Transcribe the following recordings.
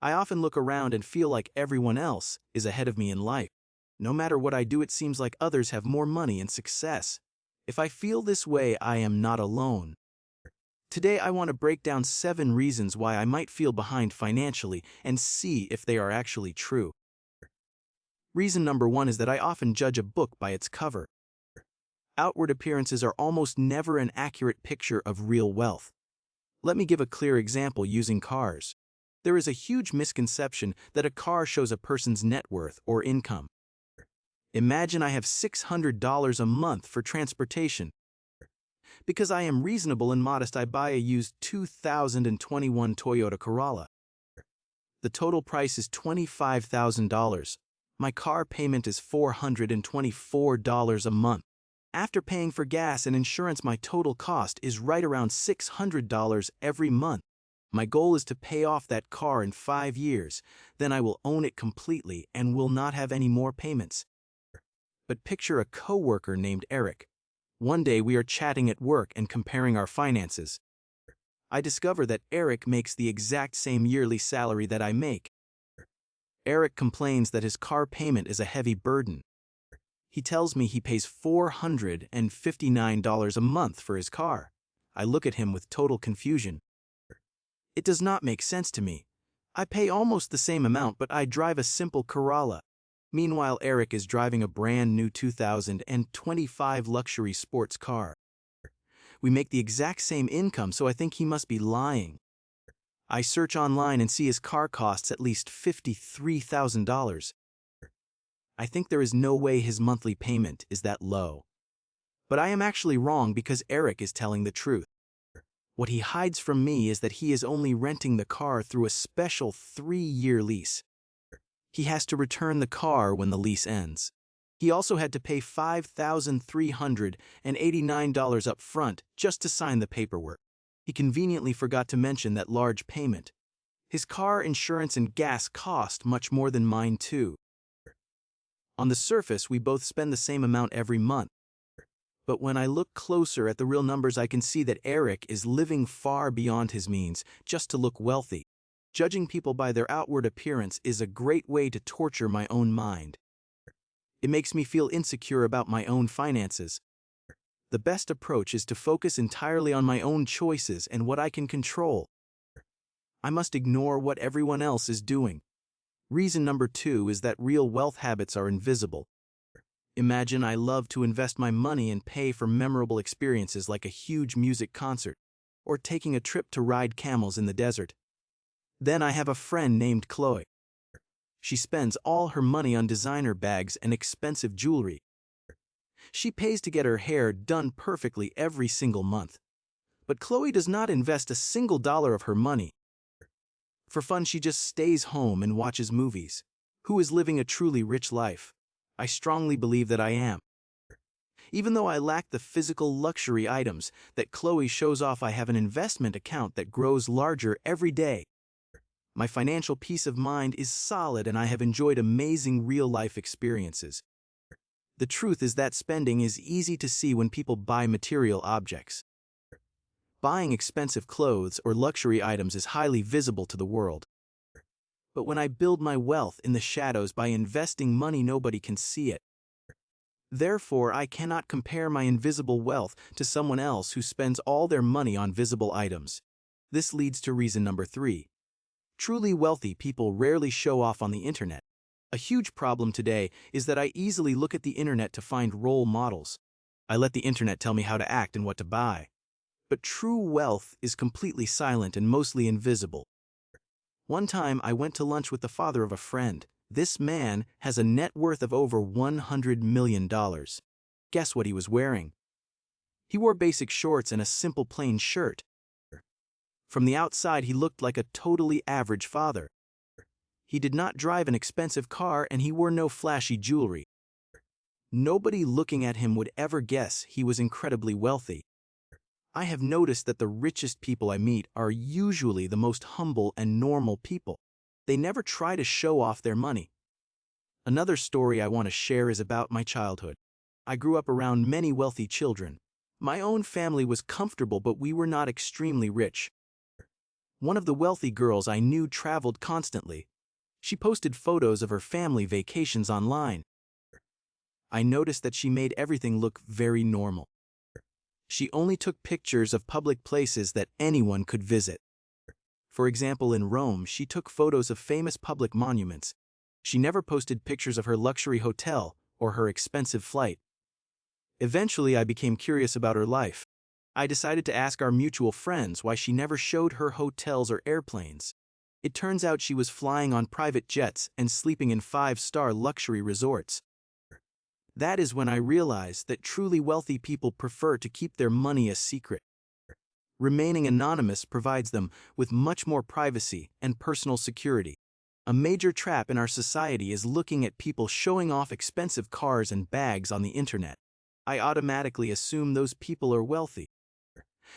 I often look around and feel like everyone else is ahead of me in life. No matter what I do, it seems like others have more money and success. If I feel this way, I am not alone. Today, I want to break down 7 reasons why I might feel behind financially and see if they are actually true. Reason number 1 is that I often judge a book by its cover. Outward appearances are almost never an accurate picture of real wealth. Let me give a clear example using cars. There is a huge misconception that a car shows a person's net worth or income. Imagine I have $600 a month for transportation. Because I am reasonable and modest, I buy a used 2021 Toyota Corolla. The total price is $25,000. My car payment is $424 a month. After paying for gas and insurance, my total cost is right around $600 every month. My goal is to pay off that car in 5 years. Then I will own it completely and will not have any more payments. But picture a coworker named Eric. One day we are chatting at work and comparing our finances. I discover that Eric makes the exact same yearly salary that I make. Eric complains that his car payment is a heavy burden. He tells me he pays $459 a month for his car. I look at him with total confusion. It does not make sense to me. I pay almost the same amount, but I drive a simple Corolla. Meanwhile, Eric is driving a brand new 2025 luxury sports car. We make the exact same income, so I think he must be lying. I search online and see his car costs at least $53,000. I think there is no way his monthly payment is that low. But I am actually wrong because Eric is telling the truth. What he hides from me is that he is only renting the car through a special 3-year lease. He has to return the car when the lease ends. He also had to pay $5,389 up front just to sign the paperwork. He conveniently forgot to mention that large payment. His car insurance and gas cost much more than mine too. On the surface, we both spend the same amount every month. But when I look closer at the real numbers, I can see that Eric is living far beyond his means just to look wealthy. Judging people by their outward appearance is a great way to torture my own mind. It makes me feel insecure about my own finances. The best approach is to focus entirely on my own choices and what I can control. I must ignore what everyone else is doing. Reason number 2 is that real wealth habits are invisible. Imagine I love to invest my money and pay for memorable experiences like a huge music concert or taking a trip to ride camels in the desert. Then I have a friend named Chloe. She spends all her money on designer bags and expensive jewelry. She pays to get her hair done perfectly every single month. But Chloe does not invest a single dollar of her money. For fun, she just stays home and watches movies. Who is living a truly rich life? I strongly believe that I am. Even though I lack the physical luxury items that Chloe shows off, I have an investment account that grows larger every day. My financial peace of mind is solid and I have enjoyed amazing real-life experiences. The truth is that spending is easy to see when people buy material objects. Buying expensive clothes or luxury items is highly visible to the world. But when I build my wealth in the shadows by investing money, nobody can see it. Therefore, I cannot compare my invisible wealth to someone else who spends all their money on visible items. This leads to reason number 3. Truly wealthy people rarely show off on the internet. A huge problem today is that I easily look at the internet to find role models. I let the internet tell me how to act and what to buy. But true wealth is completely silent and mostly invisible. One time I went to lunch with the father of a friend. This man has a net worth of over $100 million. Guess what he was wearing? He wore basic shorts and a simple plain shirt. From the outside, he looked like a totally average father. He did not drive an expensive car and he wore no flashy jewelry. Nobody looking at him would ever guess he was incredibly wealthy. I have noticed that the richest people I meet are usually the most humble and normal people. They never try to show off their money. Another story I want to share is about my childhood. I grew up around many wealthy children. My own family was comfortable, but we were not extremely rich. One of the wealthy girls I knew traveled constantly. She posted photos of her family vacations online. I noticed that she made everything look very normal. She only took pictures of public places that anyone could visit. For example, in Rome, she took photos of famous public monuments. She never posted pictures of her luxury hotel or her expensive flight. Eventually, I became curious about her life. I decided to ask our mutual friends why she never showed her hotels or airplanes. It turns out she was flying on private jets and sleeping in 5-star luxury resorts. That is when I realized that truly wealthy people prefer to keep their money a secret. Remaining anonymous provides them with much more privacy and personal security. A major trap in our society is looking at people showing off expensive cars and bags on the internet. I automatically assume those people are wealthy.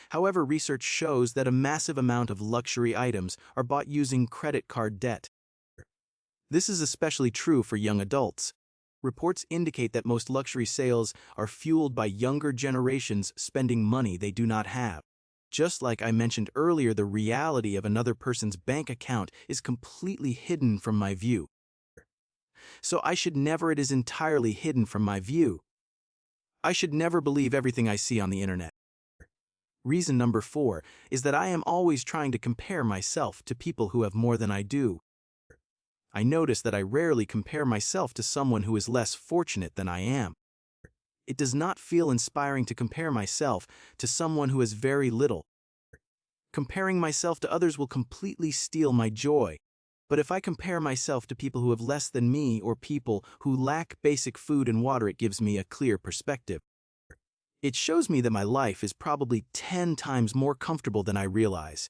However, research shows that a massive amount of luxury items are bought using credit card debt. This is especially true for young adults. Reports indicate that most luxury sales are fueled by younger generations spending money they do not have. Just like I mentioned earlier, the reality of another person's bank account is completely hidden from my view. So it is entirely hidden from my view. I should never believe everything I see on the internet. Reason number 4 is that I am always trying to compare myself to people who have more than I do. I notice that I rarely compare myself to someone who is less fortunate than I am. It does not feel inspiring to compare myself to someone who has very little. Comparing myself to others will completely steal my joy. But if I compare myself to people who have less than me or people who lack basic food and water, it gives me a clear perspective. It shows me that my life is probably 10 times more comfortable than I realize.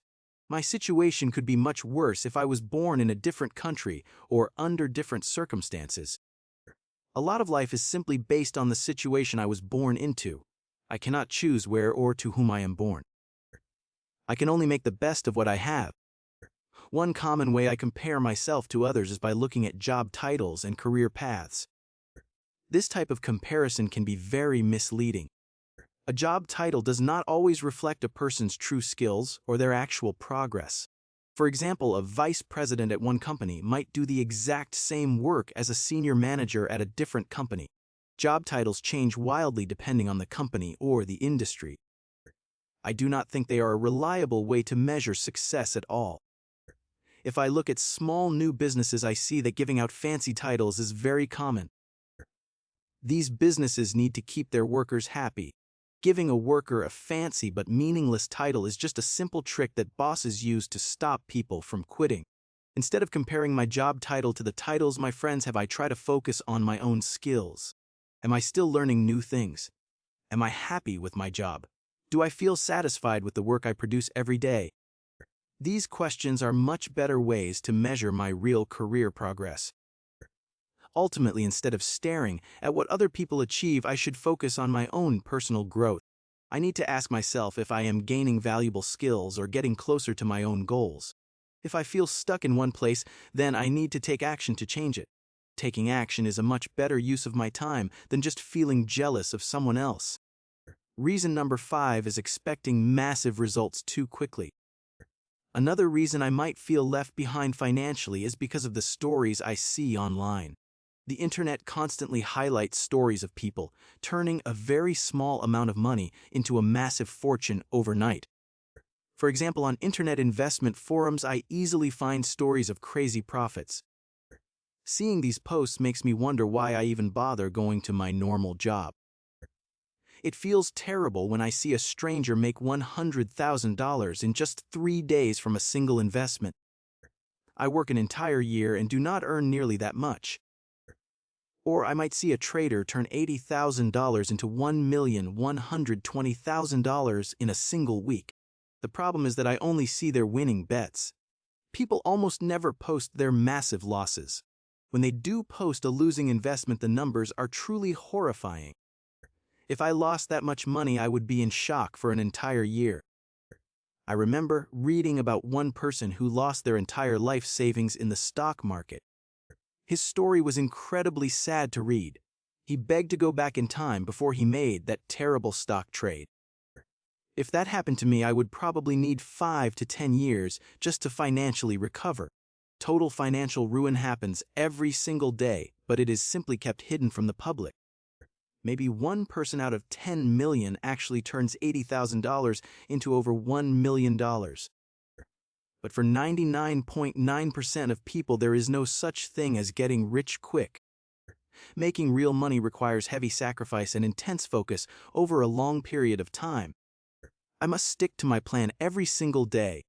My situation could be much worse if I was born in a different country or under different circumstances. A lot of life is simply based on the situation I was born into. I cannot choose where or to whom I am born. I can only make the best of what I have. One common way I compare myself to others is by looking at job titles and career paths. This type of comparison can be very misleading. A job title does not always reflect a person's true skills or their actual progress. For example, a vice president at one company might do the exact same work as a senior manager at a different company. Job titles change wildly depending on the company or the industry. I do not think they are a reliable way to measure success at all. If I look at small new businesses, I see that giving out fancy titles is very common. These businesses need to keep their workers happy. Giving a worker a fancy but meaningless title is just a simple trick that bosses use to stop people from quitting. Instead of comparing my job title to the titles my friends have, I try to focus on my own skills. Am I still learning new things? Am I happy with my job? Do I feel satisfied with the work I produce every day? These questions are much better ways to measure my real career progress. Ultimately, instead of staring at what other people achieve, I should focus on my own personal growth. I need to ask myself if I am gaining valuable skills or getting closer to my own goals. If I feel stuck in one place, then I need to take action to change it. Taking action is a much better use of my time than just feeling jealous of someone else. Reason number 5 is expecting massive results too quickly. Another reason I might feel left behind financially is because of the stories I see online. The internet constantly highlights stories of people turning a very small amount of money into a massive fortune overnight. For example, on internet investment forums, I easily find stories of crazy profits. Seeing these posts makes me wonder why I even bother going to my normal job. It feels terrible when I see a stranger make $100,000 in just 3 days from a single investment. I work an entire year and do not earn nearly that much. Or I might see a trader turn $80,000 into $1,120,000 in a single week. The problem is that I only see their winning bets. People almost never post their massive losses. When they do post a losing investment, the numbers are truly horrifying. If I lost that much money, I would be in shock for an entire year. I remember reading about one person who lost their entire life savings in the stock market. His story was incredibly sad to read. He begged to go back in time before he made that terrible stock trade. If that happened to me, I would probably need 5 to 10 years just to financially recover. Total financial ruin happens every single day, but it is simply kept hidden from the public. Maybe one person out of 10 million actually turns $80,000 into over $1 million. But for 99.9% of people, there is no such thing as getting rich quick. Making real money requires heavy sacrifice and intense focus over a long period of time. I must stick to my plan every single day.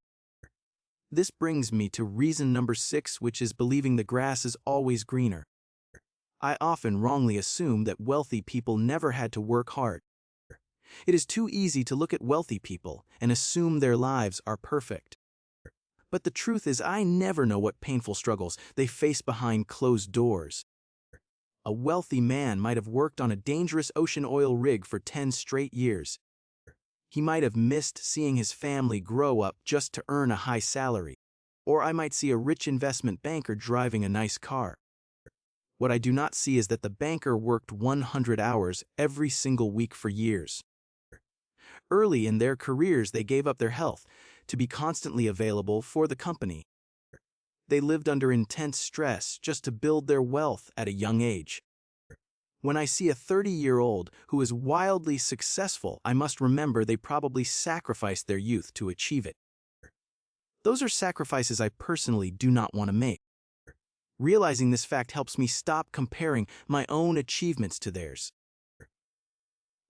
This brings me to reason number 6, which is believing the grass is always greener. I often wrongly assume that wealthy people never had to work hard. It is too easy to look at wealthy people and assume their lives are perfect. But the truth is, I never know what painful struggles they face behind closed doors. A wealthy man might have worked on a dangerous ocean oil rig for 10 straight years. He might have missed seeing his family grow up just to earn a high salary. Or I might see a rich investment banker driving a nice car. What I do not see is that the banker worked 100 hours every single week for years. Early in their careers, they gave up their health to be constantly available for the company. They lived under intense stress just to build their wealth at a young age. When I see a 30-year-old who is wildly successful, I must remember they probably sacrificed their youth to achieve it. Those are sacrifices I personally do not want to make. Realizing this fact helps me stop comparing my own achievements to theirs.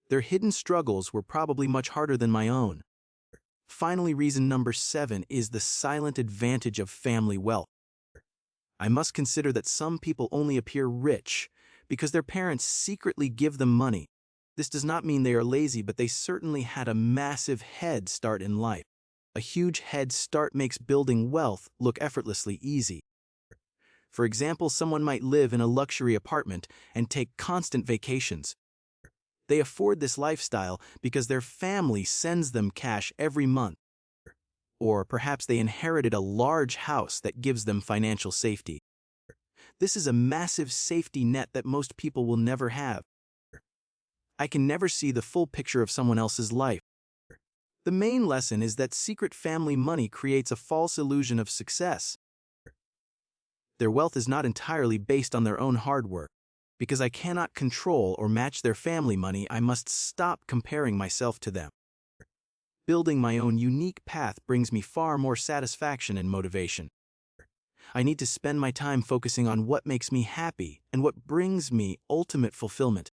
Their hidden struggles were probably much harder than my own. Finally, reason number 7 is the silent advantage of family wealth. I must consider that some people only appear rich because their parents secretly give them money. This does not mean they are lazy, but they certainly had a massive head start in life. A huge head start makes building wealth look effortlessly easy. For example, someone might live in a luxury apartment and take constant vacations. They afford this lifestyle because their family sends them cash every month. Or perhaps they inherited a large house that gives them financial safety. This is a massive safety net that most people will never have. I can never see the full picture of someone else's life. The main lesson is that secret family money creates a false illusion of success. Their wealth is not entirely based on their own hard work. Because I cannot control or match their family money, I must stop comparing myself to them. Building my own unique path brings me far more satisfaction and motivation. I need to spend my time focusing on what makes me happy and what brings me ultimate fulfillment.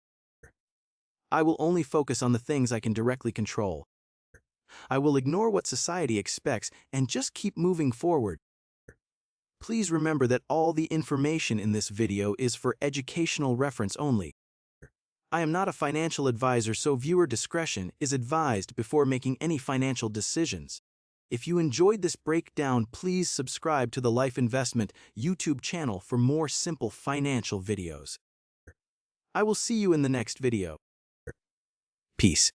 I will only focus on the things I can directly control. I will ignore what society expects and just keep moving forward. Please remember that all the information in this video is for educational reference only. I am not a financial advisor, so viewer discretion is advised before making any financial decisions. If you enjoyed this breakdown, please subscribe to the Life Investment YouTube channel for more simple financial videos. I will see you in the next video. Peace.